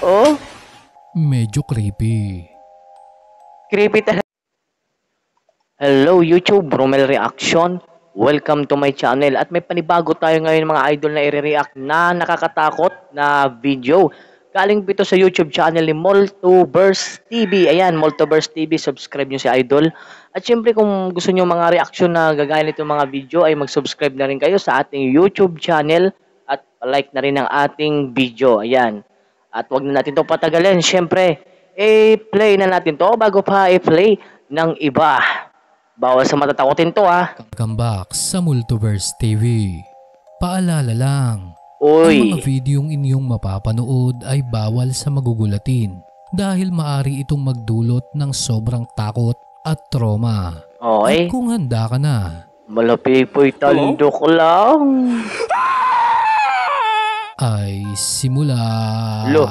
Oh, Medyo creepy. creepy talaga. Hello YouTube, Romel Reaction. Welcome to my channel. At may panibago tayo ngayon mga idol na i-react na nakakatakot na video. Galing ito sa YouTube channel ni Multiverse TV. Ayan, Multiverse TV. Subscribe nyo si idol. At syempre kung gusto nyo mga reaction na gagaya nito mga video ay mag-subscribe na rin kayo sa ating YouTube channel. At like na rin ang ating video. Ayan. At wag na natin to patagalin. Syempre, play na natin to bago pa i-play ng iba. Bawal sa matatakotin to ha. Welcome back sa Multiverse TV. Paalala lang, Uy. ang mga videong inyong mapapanood ay bawal sa magugulatin dahil maari itong magdulot ng sobrang takot at trauma. Okay. At kung handa ka na, Malapipoy taldok lang. ay simulan Lo.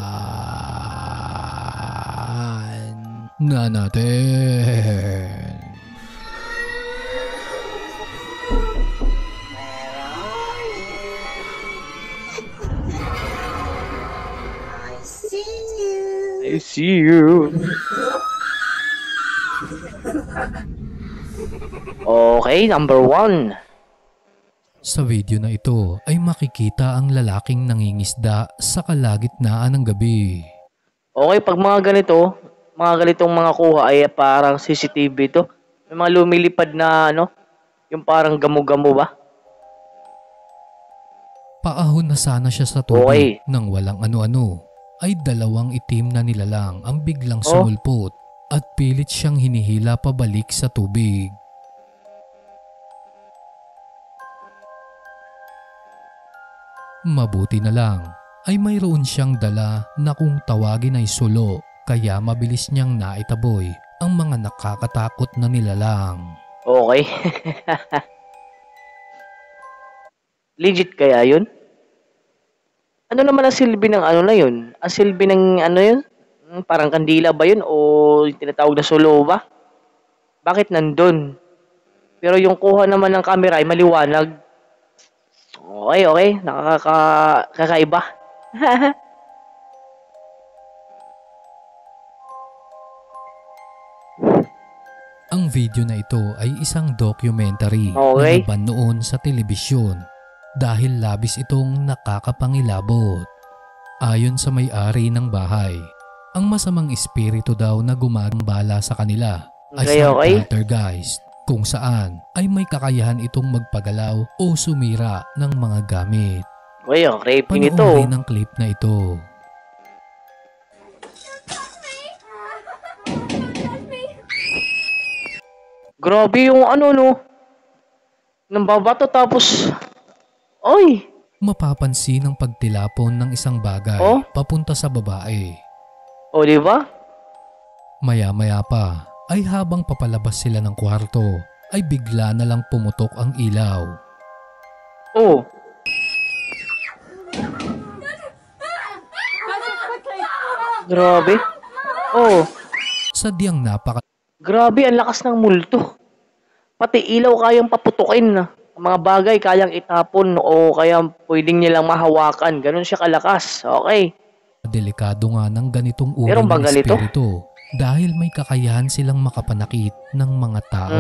na natin. I see you. Okay, number 1. Sa video na ito ay makikita ang lalaking nangingisda sa kalagitnaan ng gabi. Okay, pag mga ganitong mga kuha ay parang CCTV to. May mga lumilipad na yung parang gamo-gamo ba? Paahon na sana siya sa tubig nang walang ano-ano ay dalawang itim na nilalang ang biglang sumulpot at pilit siyang hinihila pabalik sa tubig. Mabuti na lang ay mayroon siyang dala na kung tawagin ay sulo kaya mabilis niyang naitaboy ang mga nakakatakot na nilalang. Okay. Legit kaya yun? Ano naman ang silbi ng ano na yun? Ang silbi ng ano yun? Parang kandila ba yun? O tinatawag na solo ba? Bakit nandun? Pero yung kuha naman ng camera ay maliwanag. Okay. Kakaiba. Ang video na ito ay isang documentary na Okay. naban noon sa telebisyon dahil labis itong nakakapangilabot. Ayon sa may-ari ng bahay, ang masamang espiritu daw na gumagambala sa kanila ay isang poltergeist kung saan ay may kakayahan itong magpagalaw o sumira ng mga gamit. Uy, ang creepy nito. Panoorin ang clip na ito. Grabe yung nambabato tapos, oy, Mapapansin ang pagtilapon ng isang bagay papunta sa babae. o diba? Maya-maya pa ay habang papalabas sila ng kwarto ay bigla na lang pumutok ang ilaw. Oh, grabe. Oh, Sadyang grabe ang lakas ng multo. Pati ilaw kayang paputukin na. Ang mga bagay kayang itapon o kaya pwedeng nilang mahawakan. Ganun siya kalakas. Okay. delikado nga ng ganitong uri Meron bang ng ganito? espiritu dahil may kakayahan silang makapanakit ng mga tao.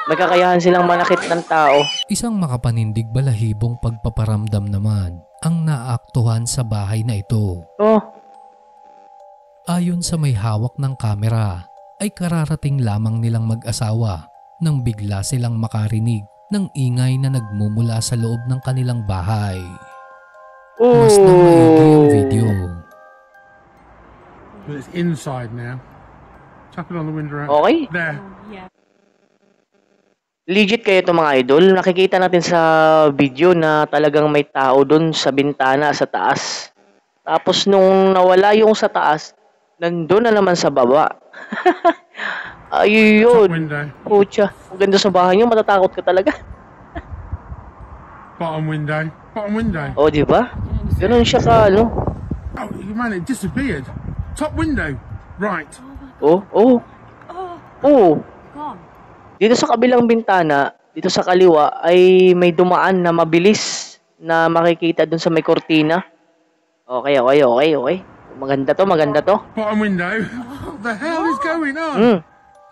May kakayahan silang manakit ng tao. Isang makapanindig balahibong pagpaparamdam naman ang naaktuhan sa bahay na ito. Oh, Ayon sa may hawak ng kamera ay kararating lamang nilang mag-asawa nang bigla silang makarinig ng ingay na nagmumula sa loob ng kanilang bahay. Mas nang maigi ang video. But it's inside now. Tap it on the window. okay. There. Legit kayo ito mga idol. Nakikita natin sa video na talagang may tao dun sa bintana sa taas. Tapos nung nawala yung sa taas, nandun na naman sa baba. Top Ayun. window. Pucha, ang ganda sa bahay niyo, matatakot ka talaga. Bottom window. Bottom window. O, di ba? Ganun siya ka, Oh, man, it disappeared. Top window. Right. Oh. Dito sa kabilang bintana, dito sa kaliwa, ay may dumaan na mabilis na makikita dun sa may kortina. Okay, okay, okay, okay. Maganda to, maganda to. Bottom window. What the hell is going on? Hmm.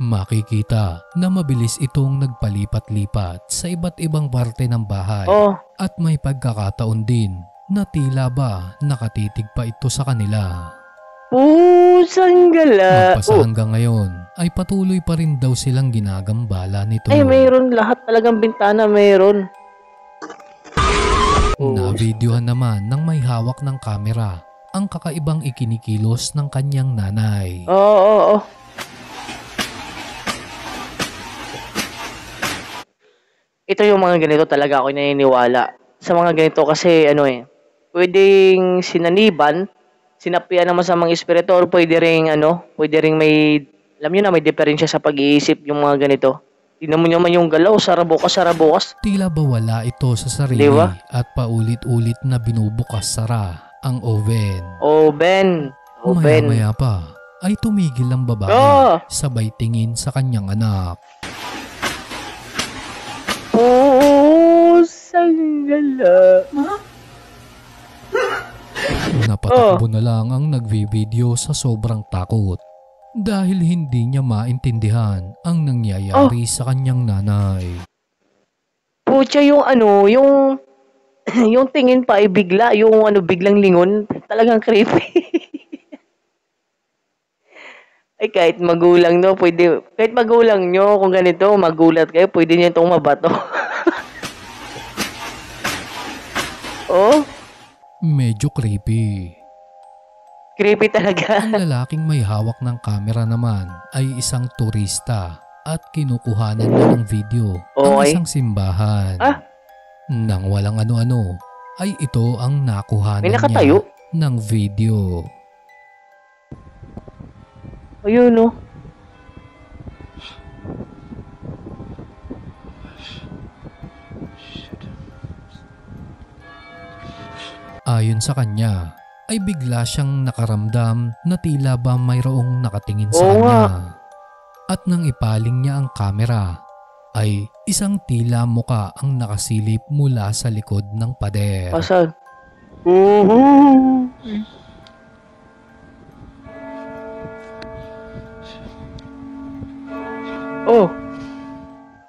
Makikita na mabilis itong nagpalipat-lipat sa iba't ibang parte ng bahay Oh, at may pagkakataon din na tila ba nakatitig pa ito sa kanila. pusang gala. Magpasa hanggang ngayon ay patuloy pa rin daw silang ginagambala nito. Ay, mayroon lahat talagang bintana, mayroon. Na-videohan naman ng may hawak ng kamera ang kakaibang ikinikilos ng kanyang nanay. Oo, oo, oo. Ito yung mga ganito talaga ako naniniwala. Sa mga ganito kasi pwedeng sinaniban, sinapian naman sa mga espiritu or pwede ring may, alam nyo na, may diferensya sa pag-iisip yung mga ganito. Tingnan mo naman yung galaw, sarabukas. Tila ba wala ito sa sarili Di ba? at paulit-ulit na binubukas sara ang oven. Oven. Maya-maya pa ay tumigil ang babae Oh! sabay tingin sa kanyang anak. Pusang gala. Napatakbo na lang ang nagvi-video sa sobrang takot dahil hindi niya maintindihan ang nangyayari sa kanyang nanay. Pucha, yung yung tingin pa ay bigla, biglang lingon, talagang creepy. Ay, kahit magulang nyo, kung ganito, magulat kayo, pwede nyo itong mabato. Oh, Medyo creepy. creepy talaga. Ang lalaking may hawak ng kamera naman ay isang turista at kinukuhanan niya ng video ang Okay. isang simbahan. Ah? Nang walang ano-ano ay ito ang nakuhanan May niya nakatayo? ng video. Ayun, no. Ayon sa kanya, ay bigla siyang nakaramdam na tila ba mayroong nakatingin sa Oo kanya. nga. At nang ipaling niya ang kamera, ay isang tila muka ang nakasilip mula sa likod ng pader. Asan? Oh,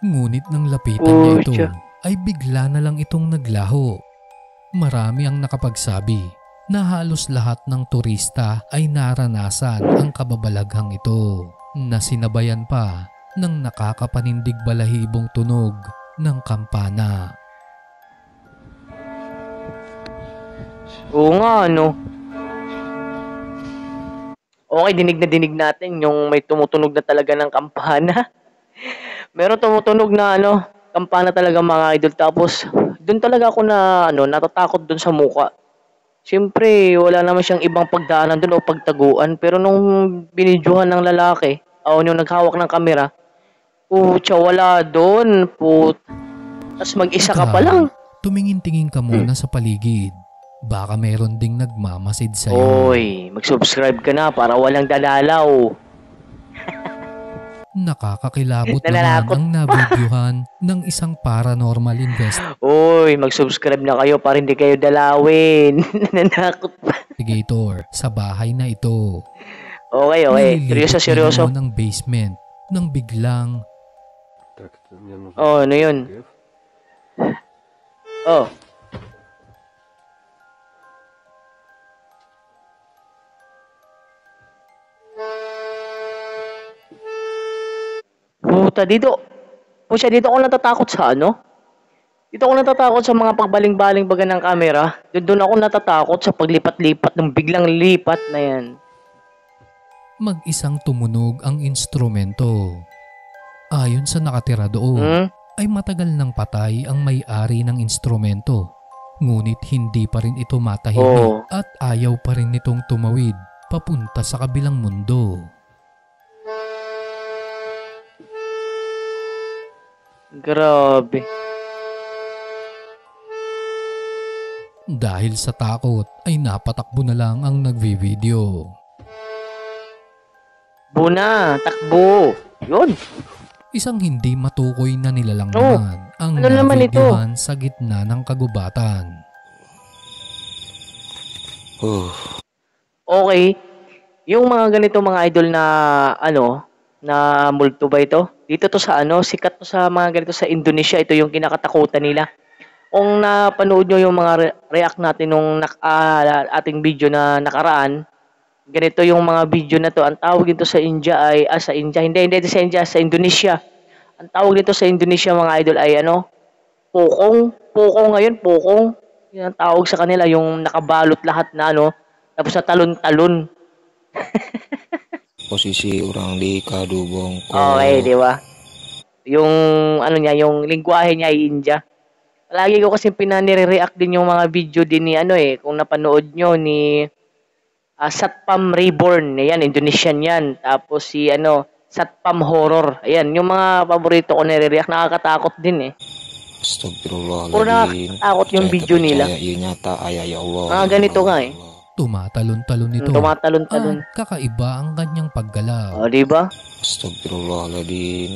Ngunit nang lapitan niya ito, Pucha. ay bigla na lang itong naglaho. Marami ang nakapagsabi na halos lahat ng turista ay naranasan ang kababalaghang ito na sinabayan pa ng nakakapanindig balahibong tunog ng kampana. oo nga, no. Okay, dinig natin yung may tumutunog na talaga ng kampana. Meron tumutunog na kampana talaga mga idol. Tapos, doon talaga ako natatakot doon sa muka. Siyempre, wala naman siyang ibang pagdaanan doon o pagtaguan. Pero nung binidyohan ng lalaki, o yung naghawak ng kamera, putya, wala doon. Tapos mag-isa ka pa lang. Tumingin-tingin ka muna sa paligid. Baka meron ding nagmamasid sa'yo. Oy, mag-subscribe ka na para walang dalalaw. Nakakakilabot naman Nananakot ang nabidyuhan ng isang paranormal Oy, mag-subscribe na kayo para hindi kayo dalawin. Nananakot pa. investigator sa bahay na ito. Okay. Seryoso. Ng basement nang biglang Так, это мне нужно Oh, ano yun? PDF. Oh. Dito ako natatakot sa Dito ako natatakot sa mga pagbaling-baling baga ng camera. Doon ako natatakot sa paglipat-lipat ng biglang lipat na yan. mag-isang tumunog ang instrumento. Ayon sa nakatira doon, ay matagal nang patay ang may-ari ng instrumento. Ngunit hindi pa rin ito matahimik at ayaw pa rin nitong tumawid papunta sa kabilang mundo. Grabe. Dahil sa takot ay napatakbo na lang ang nagvi-video. Buna, takbo. Yun. Isang hindi matukoy na nilalang naman ang Ano naman ito? navideohan sa gitna ng kagubatan. Okay, yung mga ganito mga idol na ano, na multo ba ito? Dito to sa ano, sikat to sa mga ganito sa Indonesia. Ito yung kinakatakutan nila. Kung napanood nyo yung mga react natin nung ating video na nakaraan, ganito yung mga video na to. Ang tawag dito sa India ay, sa India, hindi sa India, sa Indonesia. Ang tawag dito sa Indonesia mga idol ay ano, pukong. Pukong ngayon, pukong. Yan ang tawag sa kanila, yung nakabalot lahat na ano, tapos na talon-talon. Posisi orang di kadubong ko. Okay, di ba? Yung ano niya, yung lingwahe niya ay India. Lagi ko kasi pinanire-react din yung mga video din ni ano kung napanood nyo ni Satpam Reborn. Ayan, Indonesian yan. Tapos si ano, Satpam Horror. Ayan, yung mga paborito ko nire-react, nakakatakot din Puro Astagfirullahaladzim. nakakatakot yung video nila. Yun yata ay Allah. Mga ganito nga Tumatalon-talon ito. Tumatalon-talon. At kakaiba ang kanyang paggalaw. O, di ba? Astagfirullahaladzim.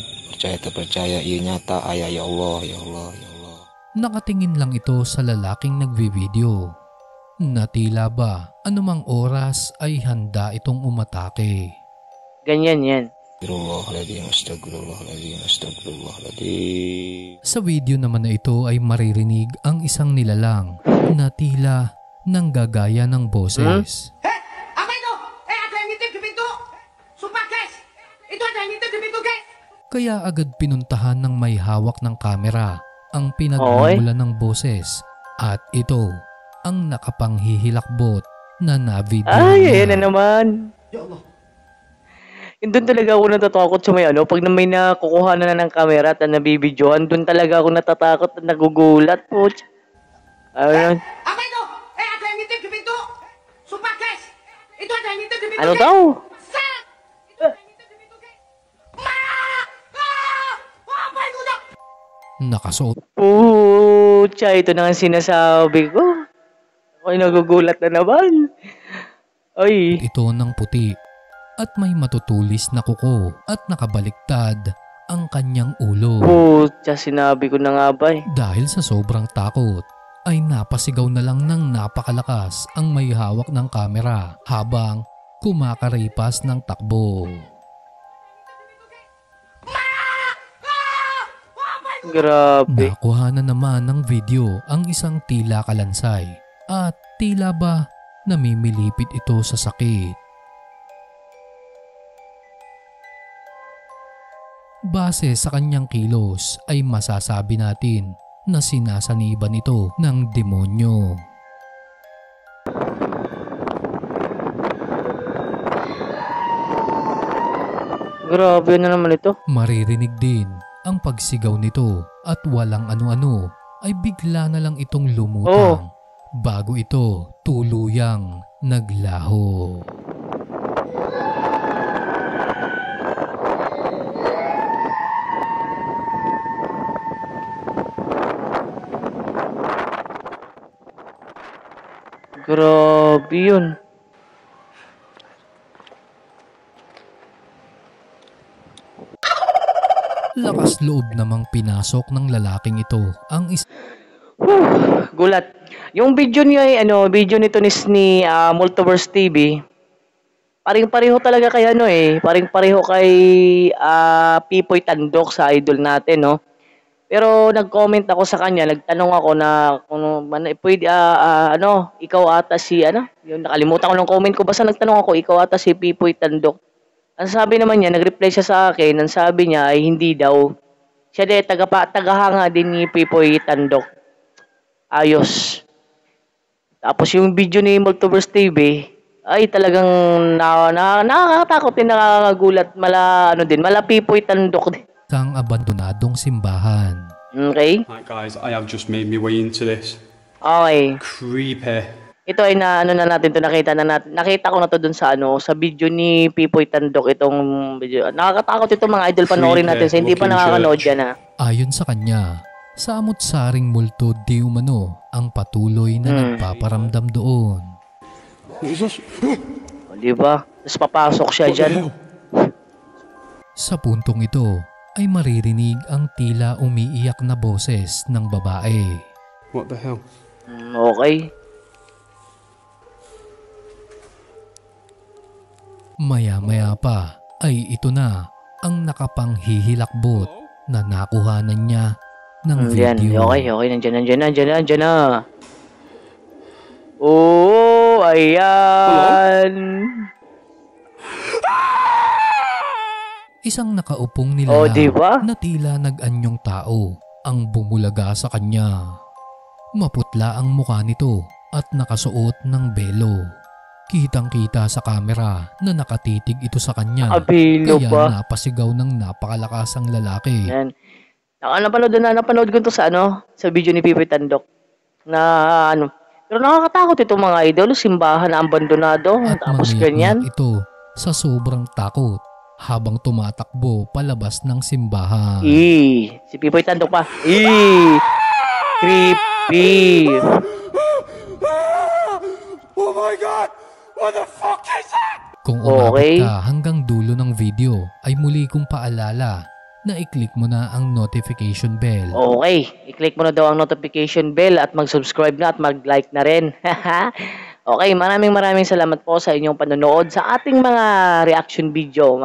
Percaya yun yata ay Allah, ya Allah, ya Allah. Nakatingin lang ito sa lalaking nagbi-video. Na tila ba anumang oras ay handa itong umatake. Ganyan yan. Astagfirullahaladzim. Sa video naman na ito ay maririnig ang isang nilalang na tila nanggagaya ng boses. Apa itu? Ada yang ngintip di pintu. Sumpah guys, itu ada yang ngintip di pintu guys. Kaya agad pinuntahan ng may hawak ng kamera ang pinagmumulan ng boses at ito ang nakapanghihilakbot na na-video Ay, niya. ayan na naman. Ya Allah. Doon talaga ako natatakot sa may ano, pag na may nakukuha na ng camera at nabibidyohan, doon talaga ako natatakot at nagugulat po. Ayun. Apa itu? Ada yang ngintip di pintu. Sumpah guys, itu ada yang ngintip di pintu. Ano guys. daw? Set! Itu ada yang ngintip di pintu guys. Apa itu dah? Nakasuot Pucha, ito na ang sinasabi ko. Ako'y nagugulat na naman. Ay, ito ng puti at may matutulis na kuko at nakabaliktad ang kanyang ulo. pucha, sinabi ko na nga ba Dahil sa sobrang takot ay napasigaw na lang ng napakalakas ang may hawak ng kamera habang kumakaripas ng takbo. Grabe. Nakuha na naman ng video ang isang tila kalansay at tila ba namimilipit ito sa sakit. Base sa kanyang kilos ay masasabi natin na sinasaniban ito ng demonyo. Grabe na naman ito. Maririnig din ang pagsigaw nito at walang ano-ano ay bigla na lang itong lumutang bago ito tuluyang naglaho. Grabe yun. Lakas loob namang pinasok ng lalaking ito ang Gulat. Yung video niya ay video nito ni Multiverse TV. Paring-pareho talaga kay paring-pareho kay Pipoy Tandok sa idol natin, no. Pero nag-comment ako sa kanya, nagtanong ako na kung pwede ikaw ata si yung nakalimutan ko ng comment ko, basta nagtanong ako, ikaw ata si Pipoy Tandok. Ang sabi naman niya, nag-reply siya sa akin, ang sabi niya ay hindi daw. Siya tagahanga din ni Pipoy Tandok. Ayos. Tapos yung video ni Multiverse TV ay talagang nakakatakot din, nakakagulat, mala Pipoy Tandok din. isang abandonadong simbahan. Okay? Right guys, I have just made my way into this. Okay. Creepy. Ito ay nakita ko na to dun sa sa video ni Pipoy Tandok, itong video. Nakakatakot ito mga idol, panoorin natin sa hindi pa nakakanood yan Ayon sa kanya, sa amot-saring multo di umano ang patuloy na nagpaparamdam doon. Di ba? Tapos papasok siya dyan. Sa puntong ito ay maririnig ang tila umiiyak na boses ng babae. What the hell? Okay. Maya-maya pa ay ito na ang nakapanghihilakbot na nakuhanan niya ng Yan, video. okay, nandiyan na. Oo, ayan. Isang nakaupong Oh, nilalang diba? na tila nag-anyong tao ang bumulaga sa kanya. Maputla ang mukha nito at nakasuot ng belo. Kitang-kita sa kamera na nakatitig ito sa kanya. Nakabilo Kaya pa. napasigaw ng napakalakas ang lalaki. Yan. Napanood ko sa video ni Pipi Tandok. Na ano, pero nakakatakot itong mga idol, simbahan na abandonado, At tapos mangiyak ganyan. ito sa sobrang takot habang tumatakbo palabas ng simbahan. Si Pipoy Tandok pa. Creepy. Oh my God! What the fuck is that? Kung umabot Okay. ka hanggang dulo ng video ay muli kong paalala na i-click mo na ang notification bell. Okay, i-click mo na daw ang notification bell at mag-subscribe na at mag-like na rin. Okay, maraming salamat po sa inyong panonood sa ating mga reaction video.